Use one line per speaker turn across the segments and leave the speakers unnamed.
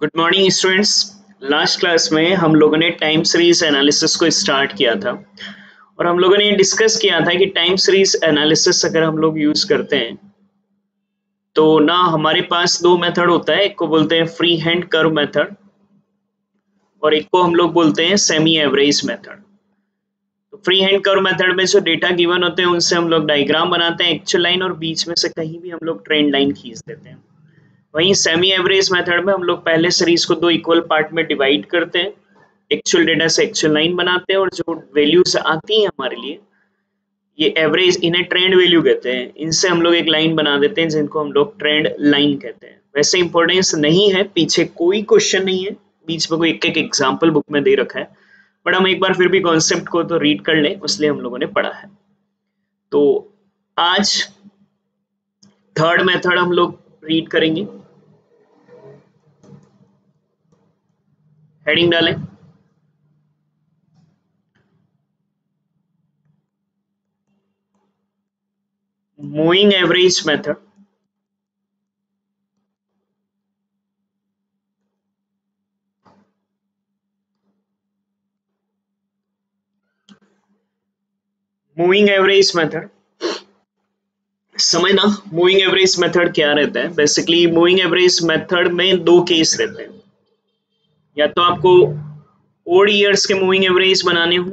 Good morning students. Last class में हम लोगों ने टाइम सीरीज एनालिसिस को स्टार्ट किया था और हम लोगों ने डिस्कस किया था कि टाइम सीरीज एनालिसिस अगर हम लोग यूज करते हैं तो ना हमारे पास दो मेथड होता है। एक को बोलते हैं फ्री हैंड कर्व मेथड और एक को हम लोग बोलते हैं सेमी एवरेज मेथड। तो फ्री हैंड कर्व मेथड में जो डेटा गिवन होते हैं उनसे हम लोग डायग्राम बनाते हैं, एक्चुअल लाइन, और बीच में से कहीं भी हम लोग ट्रेंड लाइन खींच देते हैं। वहीं सेमी एवरेज मेथड में हम लोग पहले सीरीज को दो इक्वल पार्ट में डिवाइड करते हैं, एक्चुअल डेटा से एक्चुअल लाइन बनाते हैं और जो वैल्यूज आती हैं हमारे लिए, ये एवरेज, इन्हें ट्रेंड वैल्यू कहते हैं। इनसे हम लोग एक लाइन बना देते हैं जिनको हम लोग ट्रेंड लाइन कहते हैं। वैसे इंपॉर्टेंस नहीं है, पीछे कोई क्वेश्चन नहीं है, बीच में कोई एक एक एग्जाम्पल बुक में दे रखा है, बट हम एक बार फिर भी कॉन्सेप्ट को तो रीड कर लें, इसलिए हम लोगों ने पढ़ा है। तो आज थर्ड मेथड हम लोग रीड करेंगे। हेडिंग डालें। Moving average method. Moving average method समझना। मूविंग एवरेज मेथड क्या रहता है? बेसिकली मूविंग एवरेज मेथड में दो केस रहते हैं। या तो आपको ओड ईयर्स के मूविंग एवरेज बनाने हो,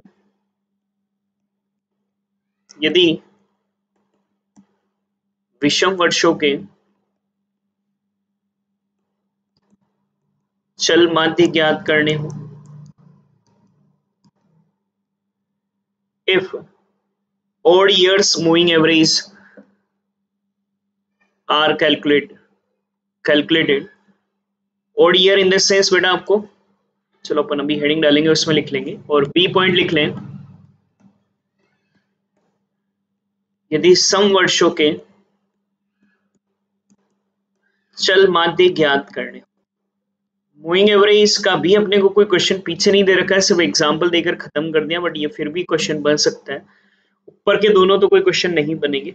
यदि विषम वर्षों के चल माध्य ज्ञात करने हो, if odd years moving average are calculated odd year in the sense, बेटा आपको, चलो अपन अभी हेडिंग डालेंगे उसमें लिख लेंगे और बी पॉइंट लिख लें। यदि सम वर्षों के चल माध्य ज्ञात करने। मूविंग एवरेज का भी अपने को कोई क्वेश्चन पीछे नहीं दे रखा है, सिर्फ एग्जांपल देकर खत्म कर दिया, बट ये फिर भी क्वेश्चन बन सकता है। ऊपर के दोनों तो कोई क्वेश्चन नहीं बनेंगे।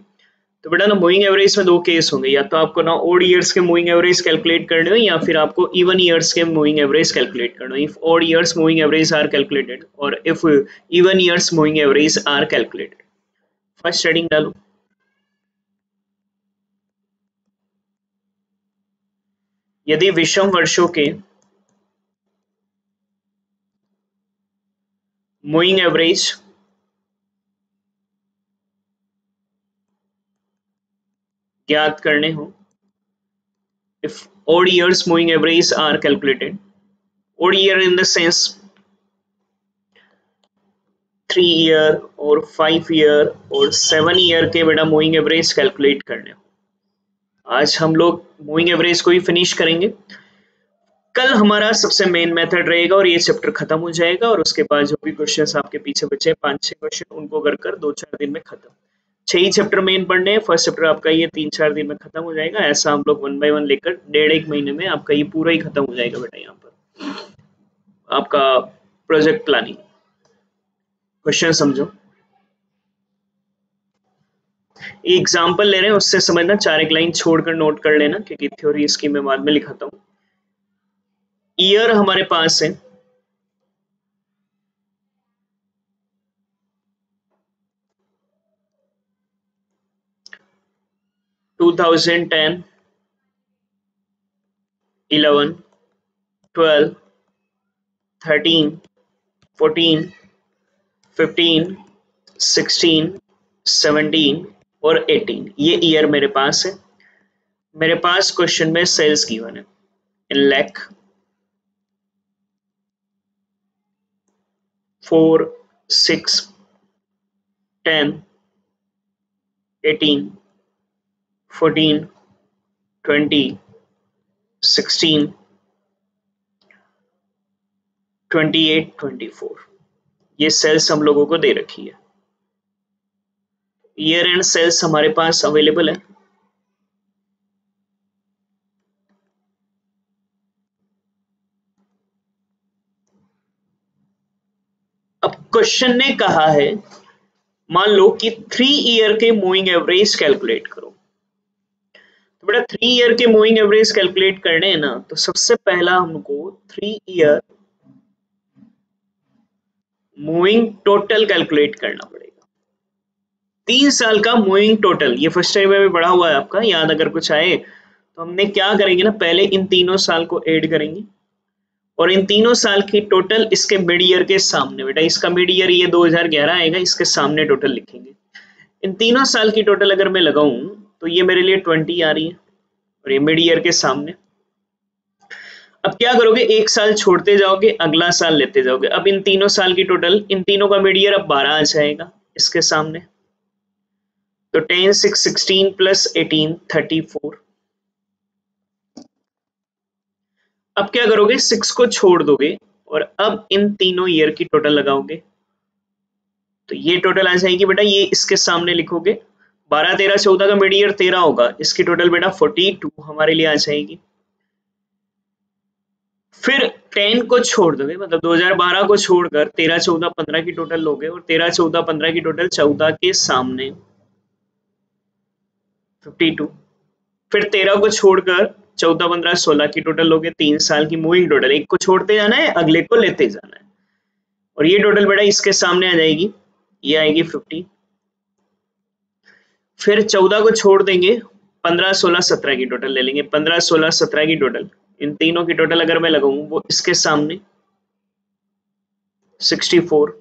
तो बेटा ना मूविंग एवरेज में दो केस होंगे, या तो आपको ना ओड ईयर्स के मूविंग एवरेज कैलकुलेट करने हो या फिर आपको इवन ईयर्स के मूविंग एवरेज कैलकुलेट करना हो। If odd years moving average are calculated और if even years moving average are calculated. First heading डालो। यदि विषम वर्षों के मूविंग एवरेज ज्ञात करने हो, if odd years moving average are calculated, odd year in the sense 3 year और 5 ईयर और 7 ईयर के बेटा मूविंग एवरेज कैलकुलेट करने हो। आज हम लोग मूविंग एवरेज को ही फिनिश करेंगे। कल हमारा सबसे मेन मेथड रहेगा और ये चैप्टर खत्म हो जाएगा और उसके बाद जो भी क्वेश्चंस आपके पीछे बचे 5-6 क्वेश्चन, उनको कर 2-4 दिन में खत्म। 6 ही चैप्टर मेन पढ़ने हैं। फर्स्ट चैप्टर आपका ये 3-4 दिन में खत्म हो जाएगा। ऐसा हम लोग 1 बाय 1 लेकर 1.5-1 महीने में आपका ये पूरा ही खत्म हो जाएगा बेटा। यहाँ पर आपका प्रोजेक्ट प्लानिंग क्वेश्चन समझो। एग्जाम्पल ले रहे हैं, उससे समझना, 4 लाइन छोड़कर नोट कर लेना, क्योंकि थ्योरी इसकी मैं बाद में लिखाता हूँ। ईयर हमारे पास है 2010, 11, 12, 13, 14, 15, 16, 17 और 18। ये ईयर मेरे पास है। मेरे पास क्वेश्चन में सेल्स गिवन है इन लाख, 4, 6, 10, 18, 14, 20, 16, 28, 24। ये सेल्स हम लोगों को दे रखी है। ईयर एंड सेल्स हमारे पास अवेलेबल है। अब क्वेश्चन ने कहा है, मान लो कि 3 ईयर के मूविंग एवरेज कैलकुलेट करो। तो बेटा 3 ईयर के मूविंग एवरेज कैलकुलेट करने हैं ना, तो सबसे पहला हमको 3 ईयर मूविंग टोटल कैलकुलेट करना पड़ेगा। 3 साल का मूविंग टोटल, ये फर्स्ट टाइम में पढ़ा हुआ है आपका, याद अगर कुछ आए तो हमने क्या करेंगे ना, पहले इन तीनों साल को ऐड करेंगे और इन तीनों साल की टोटल इसके मिड ईयर के सामने, बेटा इसका मिड ईयर ये 2011 आएगा, इसके सामने टोटल लिखेंगे। इन तीनों साल की टोटल अगर मैं लगाऊं तो ये मेरे लिए 20 आ रही है और ये मिड ईयर के सामने। अब क्या करोगे, एक साल छोड़ते जाओगे, अगला साल लेते जाओगे। अब इन तीनों साल की टोटल, इन तीनों का मिड ईयर अब 12 आ जाएगा इसके सामने, तो 10 6 16 प्लस 18 34। अब क्या करोगे, 6 को छोड़ दोगे और अब इन तीनों ईयर की टोटल लगाओगे, तो ये टोटल आ जाएगी बेटा, ये इसके सामने लिखोगे, 12 13 14 का मिड ईयर 13 होगा, इसकी टोटल बेटा 42 हमारे लिए आ जाएगी। फिर 10 को छोड़ दोगे, मतलब 2012 को छोड़कर 13 14 15 की टोटल लोगे और 13 14 15 की टोटल 14 के सामने 52। फिर 13 को छोड़कर 14 15 16 की टोटल लोगे, 3 साल की मूविंग टोटल, एक को छोड़ते जाना है, अगले को लेते जाना है और ये टोटल बेटा इसके सामने आ जाएगी, ये आएगी 50। फिर 14 को छोड़ देंगे, 15 16 17 की टोटल ले लेंगे, 15 16 17 की टोटल, इन तीनों की टोटल अगर मैं लगाऊं वो इसके सामने 64।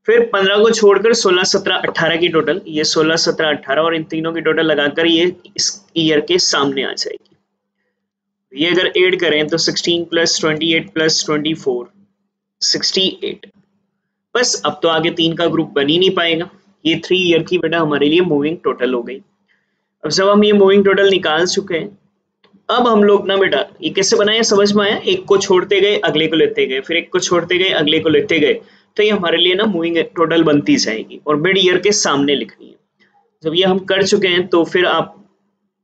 फिर 15 को छोड़कर 16 17 18 की टोटल, ये 16 17 18 और इन तीनों की टोटल लगाकर ये इस ईयर के सामने आ जाएगी। ये अगर ऐड करें तो 16 प्लस 28 प्लस 24 68। बस अब तो आगे 3 का ग्रुप बन ही नहीं पाएगा। ये 3 ईयर की बेटा हमारे लिए मूविंग टोटल हो गई। अब जब हम ये मूविंग टोटल निकाल चुके हैं, अब हम लोग ना बेटा ये कैसे बनाए समझ में आया, एक को छोड़ते गए अगले को लेते गए, फिर एक को छोड़ते गए अगले को लेते गए, तो ये हमारे लिए ना मूविंग टोटल बनती जाएगी और मिड ईयर के सामने लिखनी है। जब ये हम कर चुके हैं तो फिर आप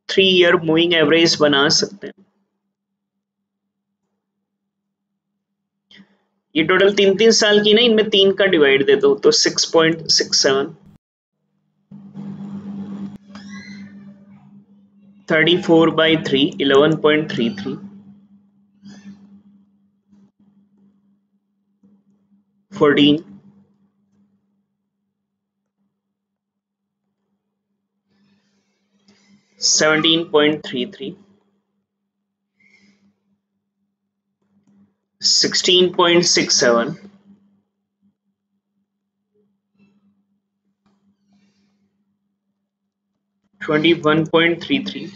3 ईयर मूविंग एवरेज बना सकते हैं। ये टोटल 3 3 साल की ना, इनमें 3 का डिवाइड दे दो तो 6.67, 34/3 11.33, 14, 17.33, 16.67, 21.33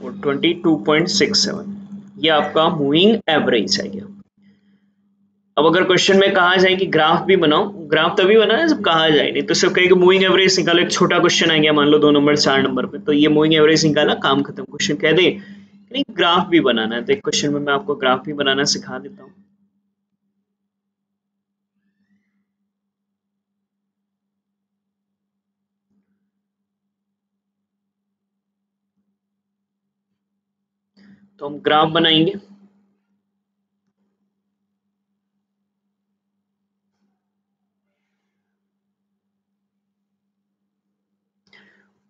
और 22.67। ये आपका मूविंग एवरेज है गया। अब अगर क्वेश्चन में कहा जाए कि ग्राफ भी बनाओ, ग्राफ तभी बनाना है जब कहा जाए, नहीं तो सिर्फ कहे कि मूविंग एवरेज निकालो, एक छोटा क्वेश्चन आ गया मान लो 2 नंबर 4 नंबर पे, तो ये मूविंग एवरेज निकाला काम खत्म, क्वेश्चन कह दे नहीं ग्राफ भी बनाना है, तो एक क्वेश्चन में मैं आपको ग्राफ भी बनाना सिखा देता हूँ। तो हम ग्राफ बनाएंगे,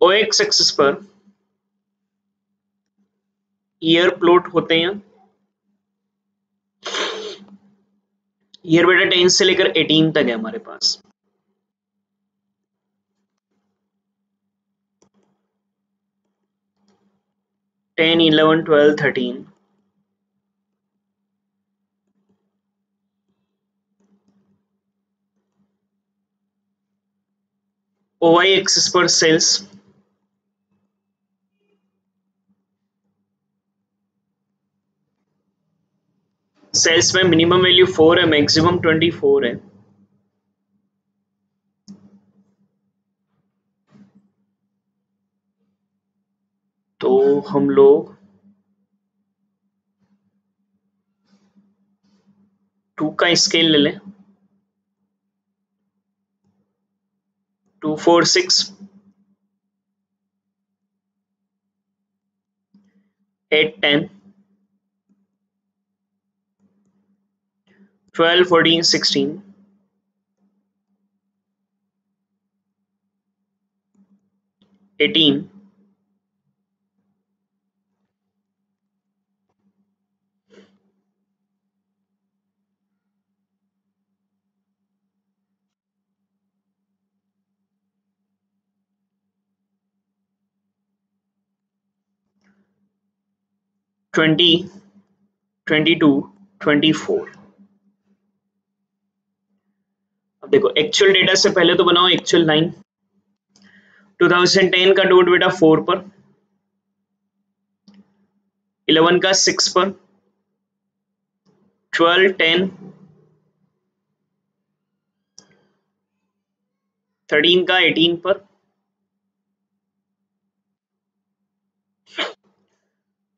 ओ एक्स एक्सिस पर ईयर प्लॉट होते हैं, ईयर बेटा 10 से लेकर 18 तक है हमारे पास। टेन 11 12 13, ओ वाई एक्सिस पर सेल्स, सेल्स में मिनिमम वैल्यू 4 है, मैक्सिमम 24 है, तो हम लोग 2 का स्केल ले लें, 2 4 6 8 10 12, 14, 16, 18, 20, 22, 24। अब देखो एक्चुअल डेटा से पहले तो बनाओ एक्चुअल लाइन। 2010 का डॉट बेटा 4 पर, 11 का 6 पर, 12, 10, 13 का 18 पर,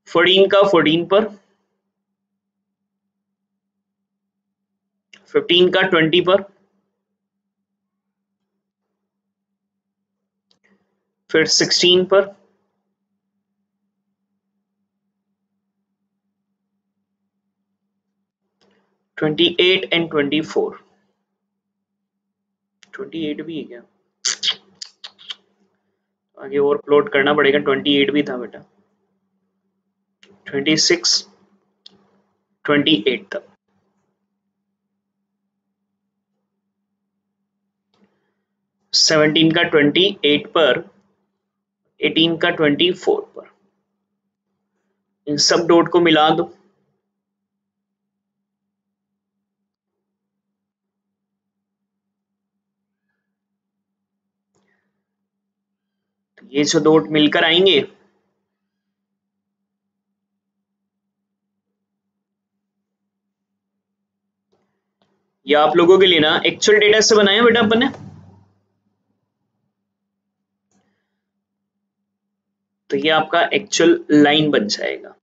14 का 14 पर, 15 का 20 पर, फिर 16 पर, 28 एंड 24। 28 भी है क्या? आगे और प्लॉट करना पड़ेगा। 28 भी था बेटा। 26, 28 तक। 17 का 28 पर, 18 का 24 पर। इन सब डॉट को मिला दो। तो ये जो डॉट मिलकर आएंगे, ये आप लोगों के लिए ना एक्चुअल डेटा से बनाया बेटा अपन ने। तो ये आपका एक्चुअल लाइन बन जाएगा।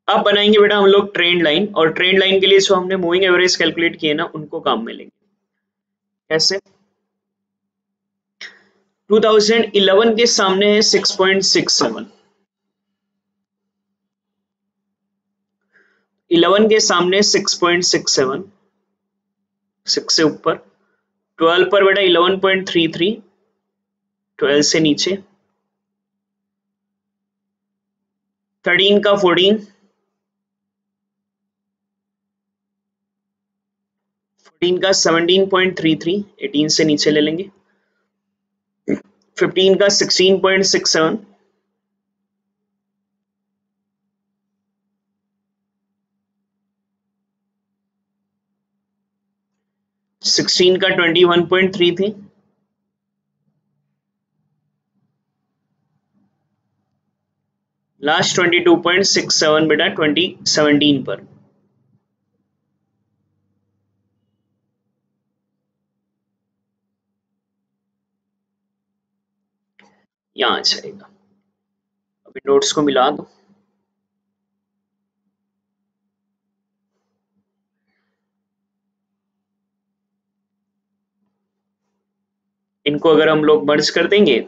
अब बनाएंगे बेटा हम लोग ट्रेंड लाइन, और ट्रेंड लाइन के लिए जो हमने मूविंग एवरेज कैलकुलेट किए ना उनको काम में लेंगे। कैसे? 2011 के सामने है 6.67, 11 के सामने 6.67, 6 से ऊपर। 12 पर बेटा 11.33, 12 से नीचे। 13 का 14, 14 का 17.33, 18 से नीचे ले लेंगे। 15 का 16.67, 16 का 21.33, लास्ट 22.67 बेटा 2017 पर। यहां आ जाएगा। अभी नोट्स को मिला दो। इनको अगर हम लोग मर्ज कर देंगे,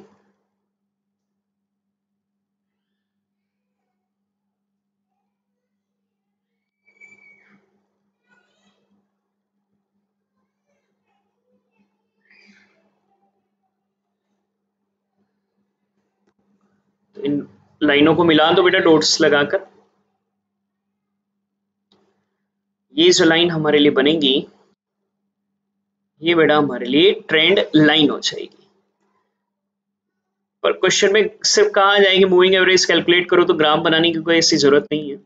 तो इन लाइनों को मिला दो बेटा डॉट्स लगाकर। ये जो लाइन हमारे लिए बनेगी, ये बेटा हमारे लिए ट्रेंड लाइन हो जाएगी। पर क्वेश्चन में सिर्फ कहा जाएगी मूविंग एवरेज कैलकुलेट करो, तो ग्राफ बनाने की कोई ऐसी जरूरत नहीं है।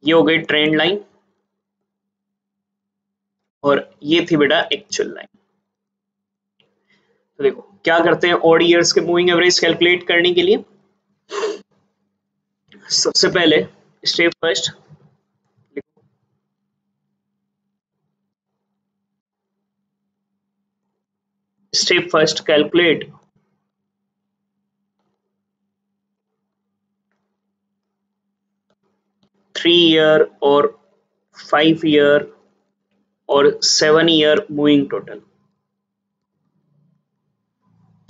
ये हो गई ट्रेंड लाइन, और ये थी बेटा एक्चुअल लाइन। तो देखो क्या करते हैं ऑड ईयर्स के मूविंग एवरेज कैलकुलेट करने के लिए। सबसे पहले step first, step first calculate 3 year और 5 year और 7 year मूविंग टोटल।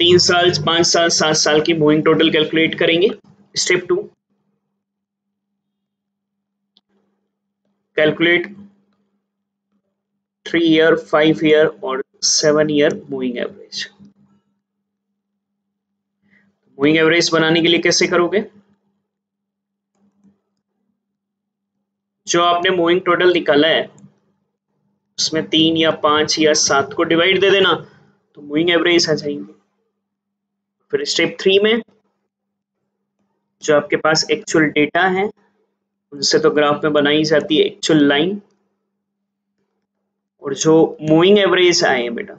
3 साल, 5 साल, 7 साल की मूविंग टोटल कैलकुलेट करेंगे। स्टेप 2, कैलकुलेट 3 year, 5 year और 7 year moving average. Moving average बनाने के लिए कैसे करोगे? जो आपने मूविंग टोटल निकाला है उसमें 3 या 5 या 7 को डिवाइड दे देना तो मूविंग एवरेज आ जाएंगे। फिर स्टेप 3 में जो आपके पास एक्चुअल डेटा है उनसे तो ग्राफ में बनाई जाती है एक्चुअल लाइन, और जो मूविंग एवरेज आए हैं बेटा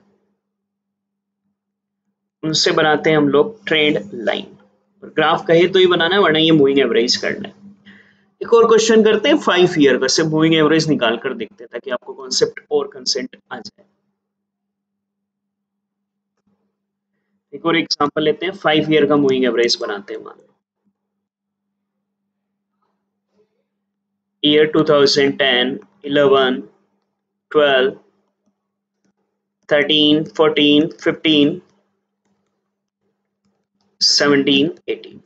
उनसे बनाते हैं हम लोग ट्रेंड लाइन। ग्राफ कहे तो ही बनाना है, वरना ये मूविंग एवरेज करना है। एक और क्वेश्चन करते हैं 5 year का, सिर्फ मूविंग एवरेज निकाल कर देखते हैं ताकि आपको कॉन्सेप्ट और कंसेंट आ जाए। एक और एग्जांपल लेते हैं, 5 year का मूविंग एवरेज बनाते हैं। मान लो ईयर 2010, 11, 12, 13, 14, 15, 17, 18।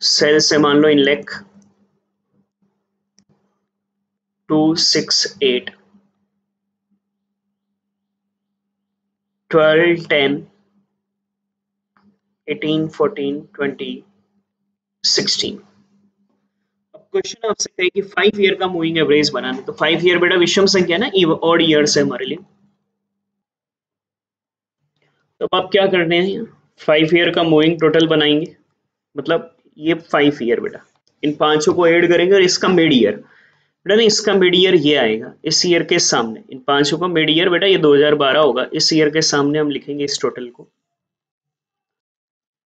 सेल से मान लो इन लेख 2, 6, 8, 12, 10, 18, 14, 20, 16। अब क्वेश्चन आपसे कहे कि 5 year का मूविंग एवरेज बनाना, तो 5 year बेटा विषम संख्या ना, ऑड ईयर्स है हमारे लिए। तो अब आप क्या करने हैं, 5 year का मूविंग टोटल बनाएंगे। मतलब ये 5 year बेटा, इन पांचों को ऐड करेंगे और इसका मिड ईयर बेटा नहीं, इसका मिड ईयर ये आएगा इस ईयर के सामने। इन पांचों का मिड ईयर बेटा ये 2012 होगा, इस ईयर के सामने हम लिखेंगे इस टोटल को।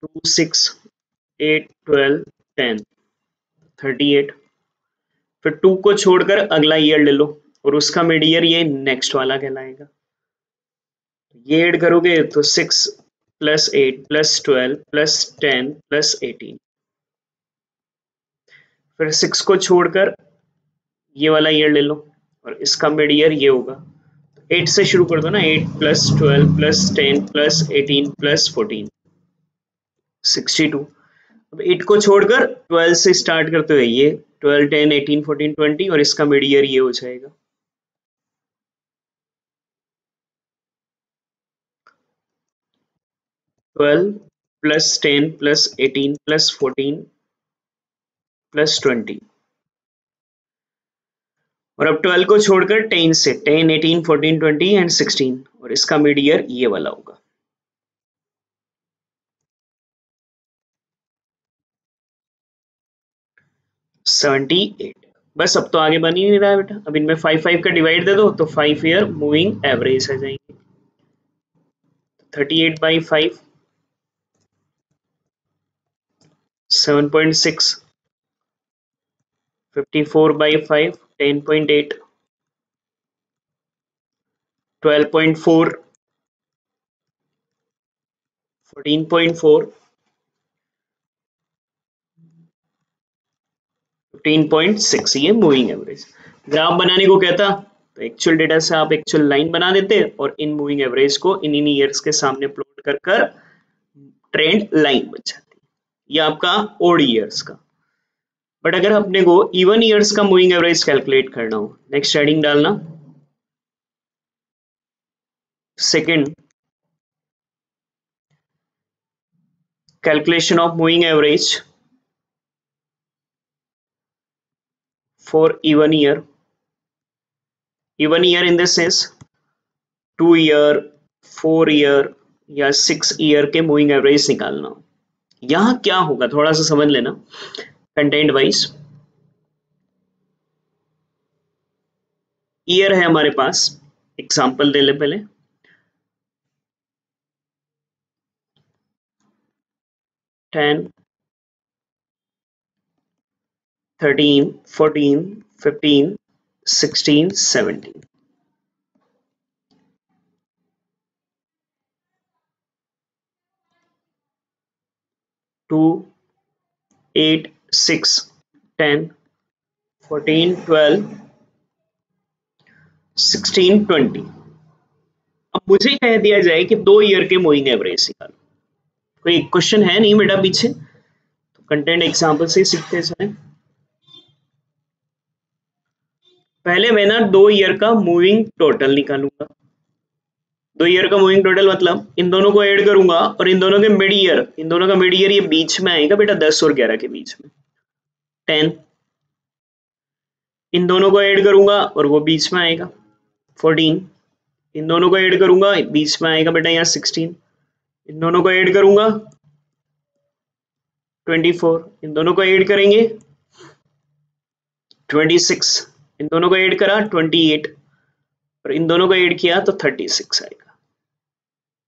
2, 6, 8, 12, 10, 38। फिर 2 को छोड़कर अगला ईयर ले लो और उसका मिड ईयर ये नेक्स्ट वाला कहलाएगा। ये ऐड करोगे तो 6 प्लस 8 प्लस 12 प्लस 10 प्लस 18। फिर 6 को छोड़कर ये वाला ईयर ले लो और इसका मिड ईयर ये होगा। 8 से शुरू कर दो ना, 8 प्लस 12 प्लस 10 प्लस 18 प्लस 14, 62। अब 8 को छोड़कर 12 से स्टार्ट करते हुए ये 12, 10, 18, 14, 20 और इसका मिड ईयर ये हो जाएगा। Twelve plus 10 plus 18 plus 14 plus 20। और अब 12 को छोड़कर 10 से 10, 18, 14, 20 एंड 16 और इसका मिड ईयर ये वाला होगा। सेवेंटी 8। बस अब तो आगे बन ही नहीं रहा है बेटा, अब इनमें 5 का डिवाइड दे दो तो 5 year मूविंग एवरेज आ जाएंगे। 38/5, 7.6, 54/5, 10.8, 12.4, 14.4, 15.6। ये मूविंग एवरेज। ग्राफ बनाने को कहता तो एक्चुअल डेटा से आप एक्चुअल लाइन बना देते और इन मूविंग एवरेज को इन ईयर्स के सामने प्लॉट कर कर ट्रेंड लाइन बन जाती। ये आपका ओड ईयर्स का। बट अगर अपने को इवन ईयर्स का मूविंग एवरेज कैलकुलेट करना हो, नेक्स्ट हेडिंग डालना second, calculation of moving average for even year. Even year in this sense 2 year, 4 year या 6 year के मूविंग एवरेज निकालना। यहाँ क्या होगा थोड़ा सा समझ लेना कंटेंट वाइज। ईयर है हमारे पास, एग्जांपल दे ले पहले। 10, 13, 14, 15, 16, 17। 2, 8, 6, 10, 14, 12, 16, 20। अब मुझे कह दिया जाए कि 2 ईयर के मूविंग एवरेज निकालो। कोई क्वेश्चन है नहीं बेटा पीछे, तो कंटेंट एग्जाम्पल से सीखते जाए। पहले मैं ना 2 ईयर का मूविंग टोटल निकालूंगा। 2 ईयर का मूविंग टोटल मतलब इन दोनों को ऐड करूंगा और इन दोनों के मिड ईयर, इन दोनों का मिड ईयर ये बीच में आएगा बेटा, 10 और 11 के बीच में 10। इन दोनों को ऐड करूंगा और वो बीच में आएगा 14। इन दोनों को ऐड करूंगा, बीच में आएगा बेटा यहाँ 16। इन दोनों को ऐड करूंगा 24। इन दोनों को ऐड करेंगे 26। इन दोनों को ऐड करा 28 और इन दोनों को ऐड किया तो 36 आएगा।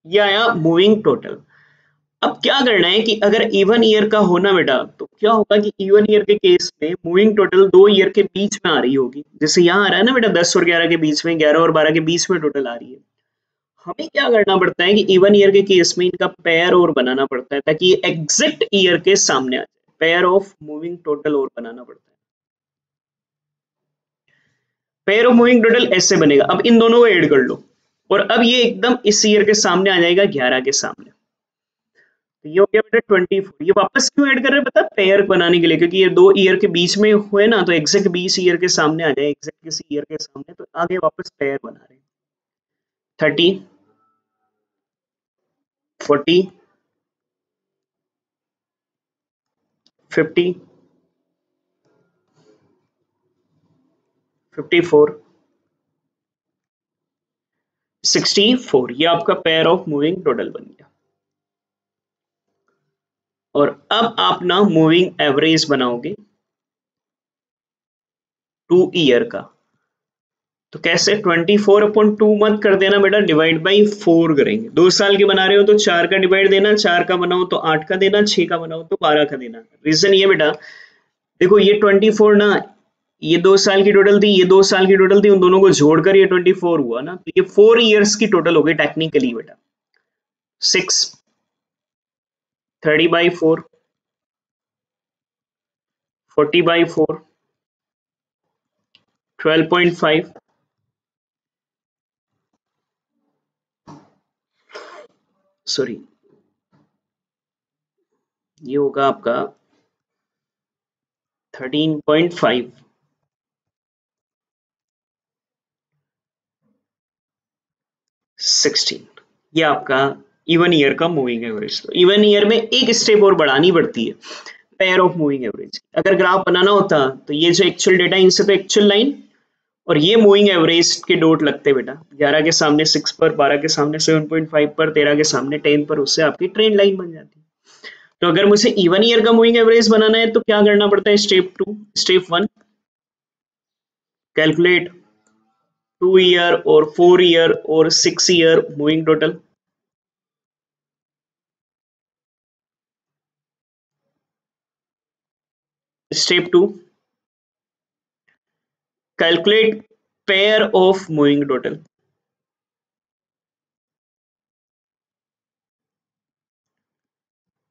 ये आया मूविंग टोटल। अब क्या करना है कि अगर इवन ईयर का होना बेटा, तो क्या होगा कि इवन ईयर के केस में मूविंग टोटल 2 ईयर के बीच में आ रही होगी। जैसे यहाँ आ रहा है ना बेटा 10 और 11 के बीच में, 11 और 12 के बीच में टोटल आ रही है। हमें क्या करना पड़ता है कि इवन ईयर के केस में इनका पेयर और बनाना पड़ता है ताकि ये एग्जैक्ट ईयर के सामने आ जाए। पेयर ऑफ मूविंग टोटल और बनाना पड़ता है। पेयर ऑफ मूविंग टोटल ऐसे बनेगा, अब इन दोनों को ऐड कर लो और अब ये एकदम इस ईयर के सामने आ जाएगा 11 के सामने। तो ये हो गया बेटा 24। ये वापस क्यों ऐड कर रहे हैं पता, पेयर बनाने के लिए, क्योंकि ये 2 ईयर के बीच में हुए ना, तो एग्जैक्ट 20 ईयर के सामने आ जाए, एग्जैक्ट किसी ईयर के सामने, तो आगे वापस पेयर बना रहे हैं। 30, 40, 50, 54, 64। ये आपका पेयर ऑफ मूविंग टोटल बन गया। और अब आप ना मूविंग एवरेज बनाओगे 2 ईयर का। तो कैसे, 24/2 मत कर देना बेटा, डिवाइड बाई 4 करेंगे। 2 साल के बना रहे हो तो 4 का डिवाइड देना, 4 का बनाओ तो 8 का देना, 6 का बनाओ तो 12 का देना। रीजन ये बेटा, देखो ये 24 ना, ये 2 साल की टोटल थी, ये 2 साल की टोटल थी, उन दोनों को जोड़कर ये 24 हुआ ना, तो ये 4 ईयर्स की टोटल हो गई टेक्निकली बेटा। 6, 30/4, 40/4, 12.5, सॉरी ये होगा आपका 13.5, 16। ये आपका इवन ईयर का मूविंग एवरेज। तो इवन ईयर में एक स्टेप और बढ़ानी पड़ती है पेयर ऑफ मूविंग एवरेज। अगर ग्राफ बनाना होता तो ये जो एक्चुअल डेटा, इनसे तो एक्चुअल लाइन और ये मूविंग एवरेज के डॉट लगते बेटा, 11 के सामने 6 पर, 12 के सामने 7.5 पर, 13 के सामने 10 पर, उससे आपकी ट्रेंड लाइन बन जाती है। तो अगर मुझे इवन ईयर का मूविंग एवरेज बनाना है तो क्या करना पड़ता है, स्टेप 1, कैलकुलेट 2 ईयर और 4 ईयर और 6 year moving total. Step 2, calculate pair of moving total.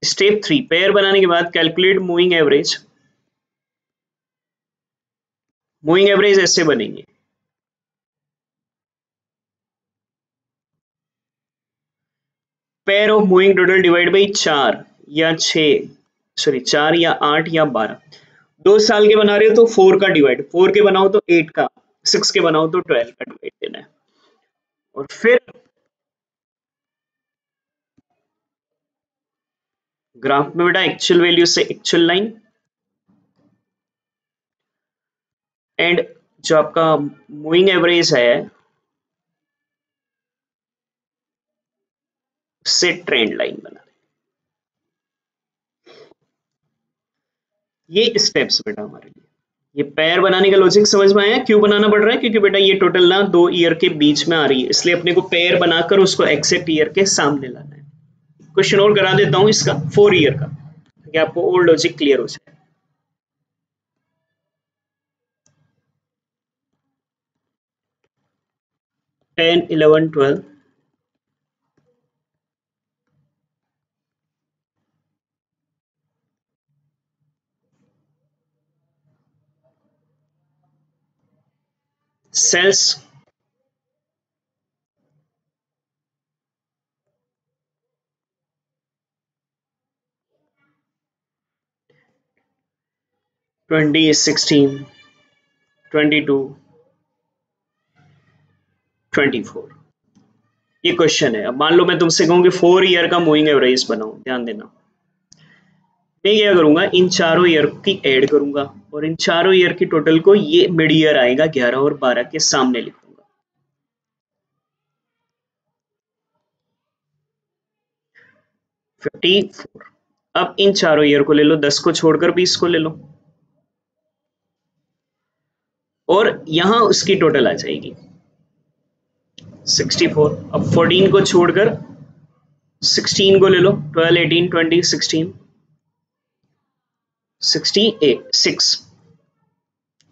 Step 3, pair बनाने के बाद calculate moving average. Moving average ऐसे बनेंगे, pair of moving total divide by 4 या 6, सॉरी 4 या 8 या 12। 2 साल के बना रहे हो तो 4 का डिवाइड, 4 के बनाओ तो 8 का, 6 के बनाओ तो 12 का डिवाइड देना है। और फिर ग्राफ में बेटा एक्चुअल वैल्यू से एक्चुअल लाइन, एंड जो आपका मूविंग एवरेज है उससे ट्रेंड लाइन बना। ये स्टेप्स बेटा हमारे लिए। ये पेयर बनाने का लॉजिक समझ में आया, क्यों बनाना पड़ रहा है, क्योंकि बेटा ये टोटल ना 2 ईयर के बीच में आ रही है, इसलिए अपने को पेयर बनाकर उसको एग्जैक्ट ईयर के सामने लाना है। क्वेश्चन और करा देता हूं इसका 4 ईयर का, ताकि आपको और लॉजिक क्लियर हो जाए। 10, 11, 12, सेल्स ट्वेंटी 16 22 24। ये क्वेश्चन है। अब मान लो मैं तुमसे कहूँ कि 4 ईयर का मूविंग एवरेज बनाओ, ध्यान देना। मैं क्या करूंगा, इन चारों ईयर की ऐड करूंगा और इन चारों ईयर की टोटल को ये मिड ईयर आएगा 11 और 12 के सामने लिखूंगा। 54। अब इन चारों ईयर को ले लो, 10 को छोड़कर 20 को ले लो और यहां उसकी टोटल आ जाएगी 64। अब 14 को छोड़कर 16 को ले लो, 12 18 20 16 68 6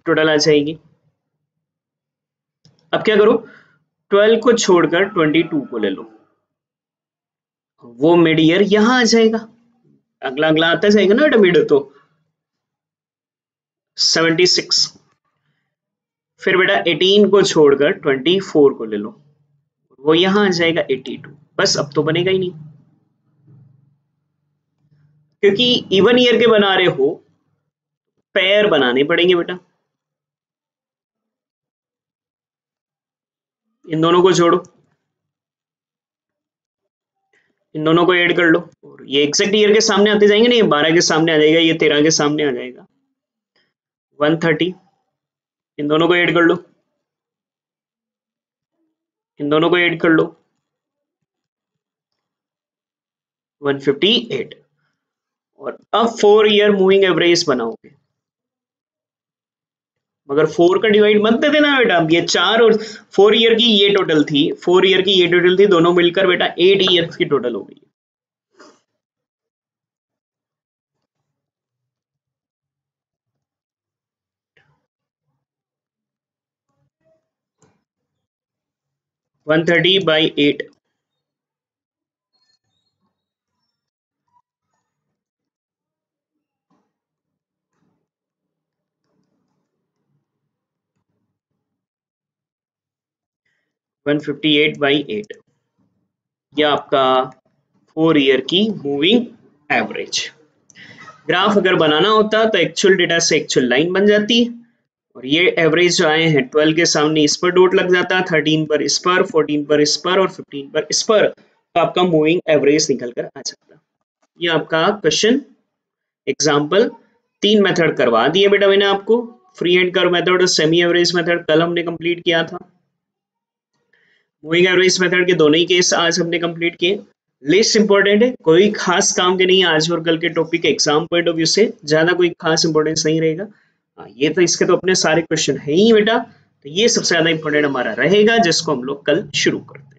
टोटल आ जाएगी। अब क्या करो, 12 को छोड़कर 22 को ले लो, वो मिड ईयर यहां आ जाएगा, अगला अगला आता जाएगा ना बेटा मिड, तो 76। फिर बेटा 18 को छोड़कर 24 को ले लो, वो यहां आ जाएगा 82। बस अब तो बनेगा ही नहीं, क्योंकि इवन ईयर के बना रहे हो, पेयर बनाने पड़ेंगे बेटा। इन दोनों को जोड़ो, इन दोनों को ऐड कर लो और ये एग्जैक्ट ईयर के सामने आते जाएंगे ना, ये 12 के सामने आ जाएगा, ये 13 के सामने आ जाएगा 130। इन दोनों को ऐड कर लो, इन दोनों को ऐड कर लो 158। और अब 4 ईयर मूविंग एवरेज बनाओगे, मगर 4 का डिवाइड मत दे देना बेटा। ये 4 और 4 ईयर की ये टोटल थी, 4 ईयर की ये टोटल थी, दोनों मिलकर बेटा 8 ईयर की टोटल हो गई। वन 130/8 158/8 यह आपका 4 ईयर की मूविंग एवरेज। ग्राफ अगर बनाना होता तो एक्चुअल डेटा से एक्चुअल लाइन बन जाती और ये एवरेज जो आए हैं 12 के सामने इस पर डॉट लग जाता, 13 पर इस पर, 14 पर इस पर और 15 पर इस पर, तो आपका मूविंग एवरेज निकल कर आ जाता। ये आपका क्वेश्चन एग्जाम्पल 3 मेथड करवा दिए बेटा मैंने आपको, फ्री हैंड कर्व मेथड और सेमी एवरेज मेथड कल हमने कंप्लीट किया था। मूविंग एवरेज मेथड के दोनों ही केस आज हमने कंप्लीट किए। लिस्ट इंपॉर्टेंट है, कोई खास काम के नहीं, आज और कल के topic exam point of view से ज्यादा कोई खास इंपॉर्टेंस नहीं रहेगा। ये तो इसके तो अपने सारे क्वेश्चन है ही बेटा, तो ये सबसे ज्यादा इंपॉर्टेंट हमारा रहेगा, जिसको हम लोग कल शुरू करते हैं।